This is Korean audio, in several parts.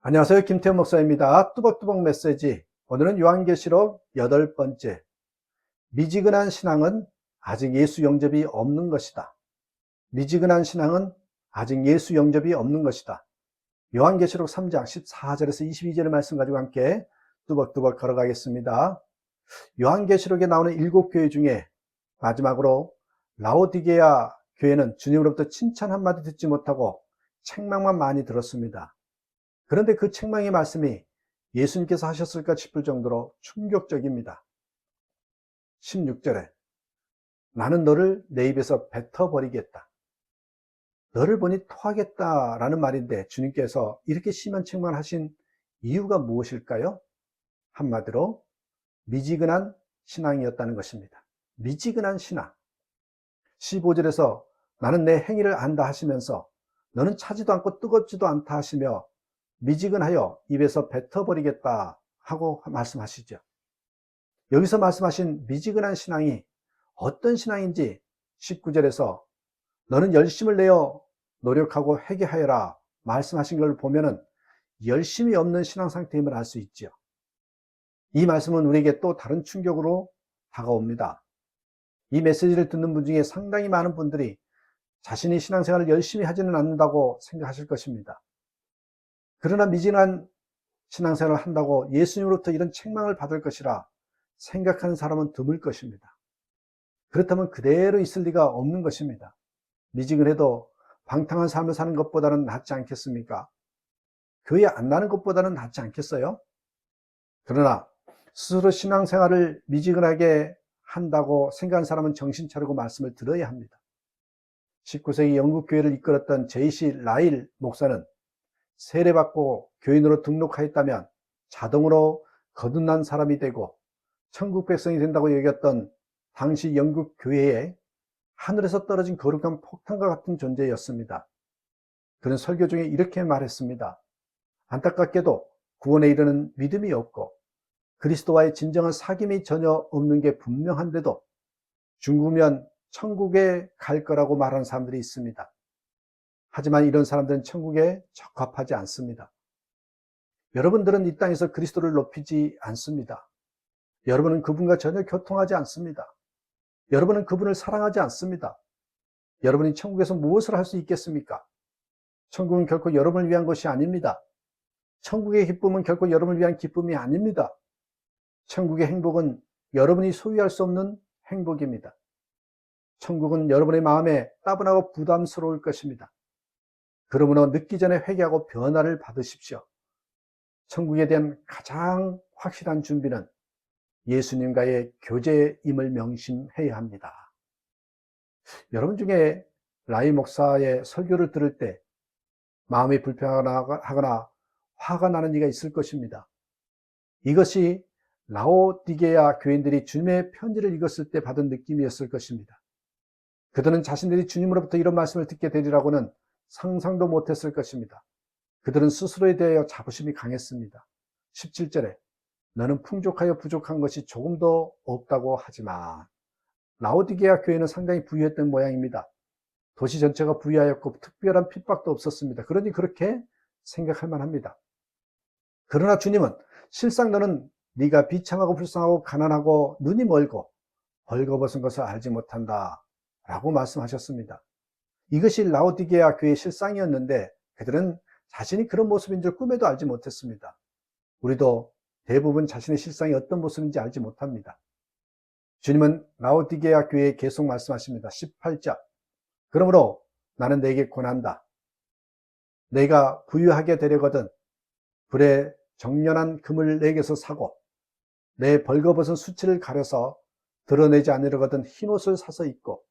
안녕하세요. 김태현 목사입니다. 뚜벅뚜벅 메시지. 오늘은 요한계시록 8번째. 미지근한 신앙은 아직 예수 영접이 없는 것이다. 미지근한 신앙은 아직 예수 영접이 없는 것이다. 요한계시록 3장 14절에서 22절의 말씀 가지고 함께 뚜벅뚜벅 걸어가겠습니다. 요한계시록에 나오는 7교회 중에 마지막으로 라오디게아 교회는 주님으로부터 칭찬 한마디 듣지 못하고 책망만 많이 들었습니다. 그런데 그 책망의 말씀이 예수님께서 하셨을까 싶을 정도로 충격적입니다. 16절에 나는 너를 내 입에서 뱉어버리겠다. 너를 보니 토하겠다라는 말인데 주님께서 이렇게 심한 책망을 하신 이유가 무엇일까요? 한마디로 미지근한 신앙이었다는 것입니다. 미지근한 신앙. 15절에서 나는 내 행위를 안다 하시면서 너는 차지도 않고 뜨겁지도 않다 하시며 미지근하여 입에서 뱉어버리겠다 하고 말씀하시죠. 여기서 말씀하신 미지근한 신앙이 어떤 신앙인지 19절에서 너는 열심을 내어 노력하고 회개하여라 말씀하신 걸 보면은 열심이 없는 신앙 상태임을 알 수 있죠. 이 말씀은 우리에게 또 다른 충격으로 다가옵니다. 이 메시지를 듣는 분 중에 상당히 많은 분들이 자신이 신앙생활을 열심히 하지는 않는다고 생각하실 것입니다. 그러나 미진한 신앙생활을 한다고 예수님으로부터 이런 책망을 받을 것이라 생각하는 사람은 드물 것입니다. 그렇다면 그대로 있을 리가 없는 것입니다. 미지근해도 방탕한 삶을 사는 것보다는 낫지 않겠습니까? 교회 안 나는 것보다는 낫지 않겠어요? 그러나 스스로 신앙생활을 미지근하게 한다고 생각하는 사람은 정신 차리고 말씀을 들어야 합니다. 19세기 영국 교회를 이끌었던 제이시 라일 목사는 세례받고 교인으로 등록하였다면 자동으로 거듭난 사람이 되고 천국 백성이 된다고 여겼던 당시 영국 교회에 하늘에서 떨어진 거룩한 폭탄과 같은 존재였습니다. 그는 설교 중에 이렇게 말했습니다. 안타깝게도 구원에 이르는 믿음이 없고 그리스도와의 진정한 사귐이 전혀 없는 게 분명한데도 죽으면 천국에 갈 거라고 말하는 사람들이 있습니다. 하지만 이런 사람들은 천국에 적합하지 않습니다. 여러분들은 이 땅에서 그리스도를 높이지 않습니다. 여러분은 그분과 전혀 교통하지 않습니다. 여러분은 그분을 사랑하지 않습니다. 여러분이 천국에서 무엇을 할 수 있겠습니까? 천국은 결코 여러분을 위한 것이 아닙니다. 천국의 기쁨은 결코 여러분을 위한 기쁨이 아닙니다. 천국의 행복은 여러분이 소유할 수 없는 행복입니다. 천국은 여러분의 마음에 따분하고 부담스러울 것입니다. 그러므로 늦기 전에 회개하고 변화를 받으십시오. 천국에 대한 가장 확실한 준비는 예수님과의 교제임을 명심해야 합니다. 여러분 중에 라이 목사의 설교를 들을 때 마음이 불편하거나 화가 나는 이가 있을 것입니다. 이것이 라오디게아 교인들이 주님의 편지를 읽었을 때 받은 느낌이었을 것입니다. 그들은 자신들이 주님으로부터 이런 말씀을 듣게 되리라고는 상상도 못했을 것입니다. 그들은 스스로에 대하여 자부심이 강했습니다. 17절에 너는 풍족하여 부족한 것이 조금도 없다고 하지만 라오디게아 교회는 상당히 부유했던 모양입니다. 도시 전체가 부유하였고 특별한 핍박도 없었습니다. 그러니 그렇게 생각할 만합니다. 그러나 주님은 실상 너는 네가 비참하고 불쌍하고 가난하고 눈이 멀고 벌거벗은 것을 알지 못한다 라고 말씀하셨습니다. 이것이 라오디게아 교회의 실상이었는데 그들은 자신이 그런 모습인 줄 꿈에도 알지 못했습니다. 우리도 대부분 자신의 실상이 어떤 모습인지 알지 못합니다. 주님은 라오디게아 교회에 계속 말씀하십니다. 18절 그러므로 나는 내게 권한다. 내가 부유하게 되려거든 불에 정련한 금을 내게서 사고 내 벌거벗은 수치를 가려서 드러내지 않으려거든 흰옷을 사서 입고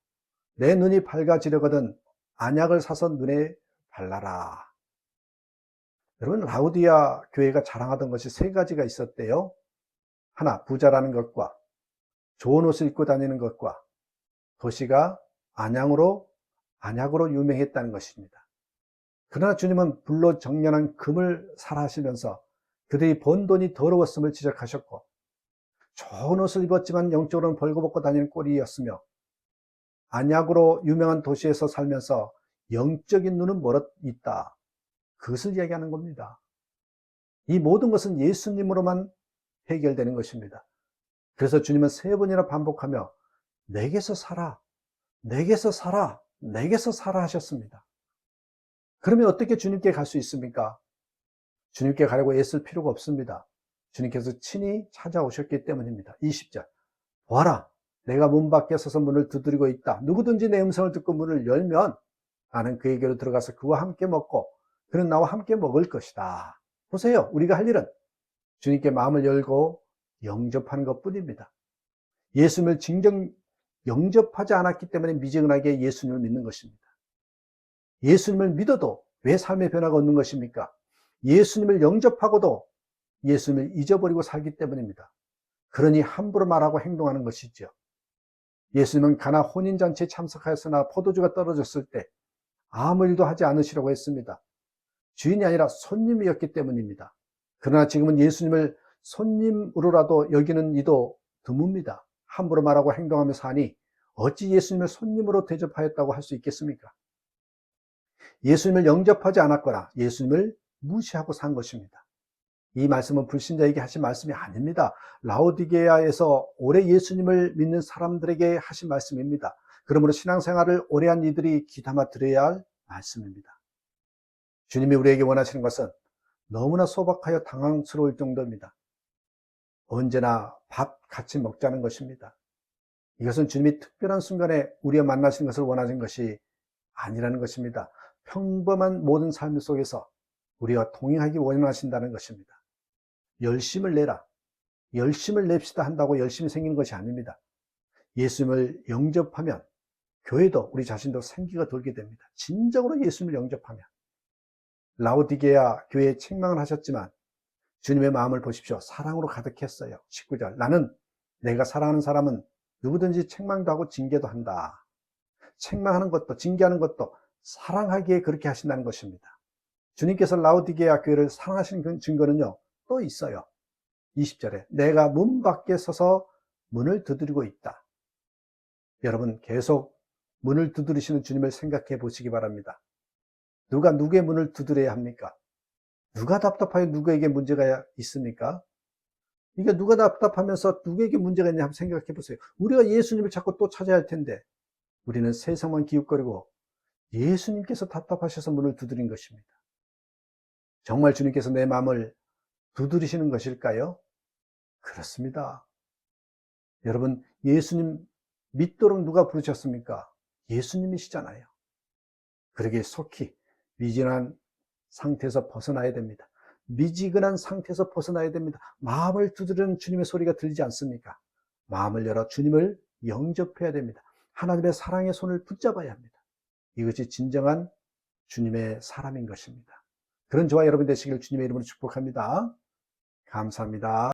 내 눈이 밝아지려거든 안약을 사서 눈에 발라라. 여러분 라오디게아 교회가 자랑하던 것이 세 가지가 있었대요. 하나 부자라는 것과 좋은 옷을 입고 다니는 것과 도시가 안약으로 유명했다는 것입니다. 그러나 주님은 불로 정련한 금을 사라 하시면서 그들이 번 돈이 더러웠음을 지적하셨고 좋은 옷을 입었지만 영적으로는 벌거벗고 다니는 꼴이었으며 안약으로 유명한 도시에서 살면서 영적인 눈은 멀어 있다. 그것을 이야기하는 겁니다. 이 모든 것은 예수님으로만 해결되는 것입니다. 그래서 주님은 3번이나 반복하며 내게서 살아, 내게서 살아, 내게서 살아 하셨습니다. 그러면 어떻게 주님께 갈 수 있습니까? 주님께 가려고 애쓸 필요가 없습니다. 주님께서 친히 찾아오셨기 때문입니다. 20절. 보아라, 내가 문 밖에 서서 문을 두드리고 있다. 누구든지 내 음성을 듣고 문을 열면 나는 그에게로 들어가서 그와 함께 먹고 그는 나와 함께 먹을 것이다. 보세요. 우리가 할 일은 주님께 마음을 열고 영접하는 것뿐입니다. 예수님을 진정 영접하지 않았기 때문에 미지근하게 예수님을 믿는 것입니다. 예수님을 믿어도 왜 삶의 변화가 없는 것입니까? 예수님을 영접하고도 예수님을 잊어버리고 살기 때문입니다. 그러니 함부로 말하고 행동하는 것이죠. 예수님은 가나 혼인잔치에 참석하였으나 포도주가 떨어졌을 때 아무 일도 하지 않으시라고 했습니다. 주인이 아니라 손님이었기 때문입니다. 그러나 지금은 예수님을 손님으로라도 여기는 이도 드뭅니다. 함부로 말하고 행동하며 사니 어찌 예수님을 손님으로 대접하였다고 할 수 있겠습니까? 예수님을 영접하지 않았거나 예수님을 무시하고 산 것입니다. 이 말씀은 불신자에게 하신 말씀이 아닙니다. 라오디게아에서 오래 예수님을 믿는 사람들에게 하신 말씀입니다. 그러므로 신앙생활을 오래 한 이들이 귀담아 들어야 할 말씀입니다. 주님이 우리에게 원하시는 것은 너무나 소박하여 당황스러울 정도입니다. 언제나 밥 같이 먹자는 것입니다. 이것은 주님이 특별한 순간에 우리와 만나시는 것을 원하는 것이 아니라는 것입니다. 평범한 모든 삶 속에서 우리와 동행하기 원하신다는 것입니다. 열심을 내라, 열심을 냅시다 한다고 열심히 생기는 것이 아닙니다. 예수님을 영접하면 교회도 우리 자신도 생기가 돌게 됩니다. 진정으로 예수님을 영접하면. 라오디게아 교회에 책망을 하셨지만 주님의 마음을 보십시오. 사랑으로 가득했어요. 19절. 나는 내가 사랑하는 사람은 누구든지 책망도 하고 징계도 한다. 책망하는 것도 징계하는 것도 사랑하기에 그렇게 하신다는 것입니다. 주님께서 라오디게아 교회를 사랑하시는 증거는요 또 있어요. 20절에 내가 문 밖에 서서 문을 두드리고 있다. 여러분 계속 문을 두드리시는 주님을 생각해 보시기 바랍니다. 누가 누구의 문을 두드려야 합니까? 누가 답답하여 누구에게 문제가 있습니까? 이게 누가 답답하면서 누구에게 문제가 있냐 한번 생각해 보세요. 우리가 예수님을 자꾸 또 찾아야 할 텐데 우리는 세상만 기웃거리고 예수님께서 답답하셔서 문을 두드린 것입니다. 정말 주님께서 내 마음을 두드리시는 것일까요? 그렇습니다. 여러분 예수님 믿도록 누가 부르셨습니까? 예수님이시잖아요. 그러기에 속히 미진한 상태에서 벗어나야 됩니다. 미지근한 상태에서 벗어나야 됩니다. 마음을 두드리는 주님의 소리가 들리지 않습니까? 마음을 열어 주님을 영접해야 됩니다. 하나님의 사랑의 손을 붙잡아야 합니다. 이것이 진정한 주님의 사람인 것입니다. 그런 저와 여러분 되시길 주님의 이름으로 축복합니다. 감사합니다.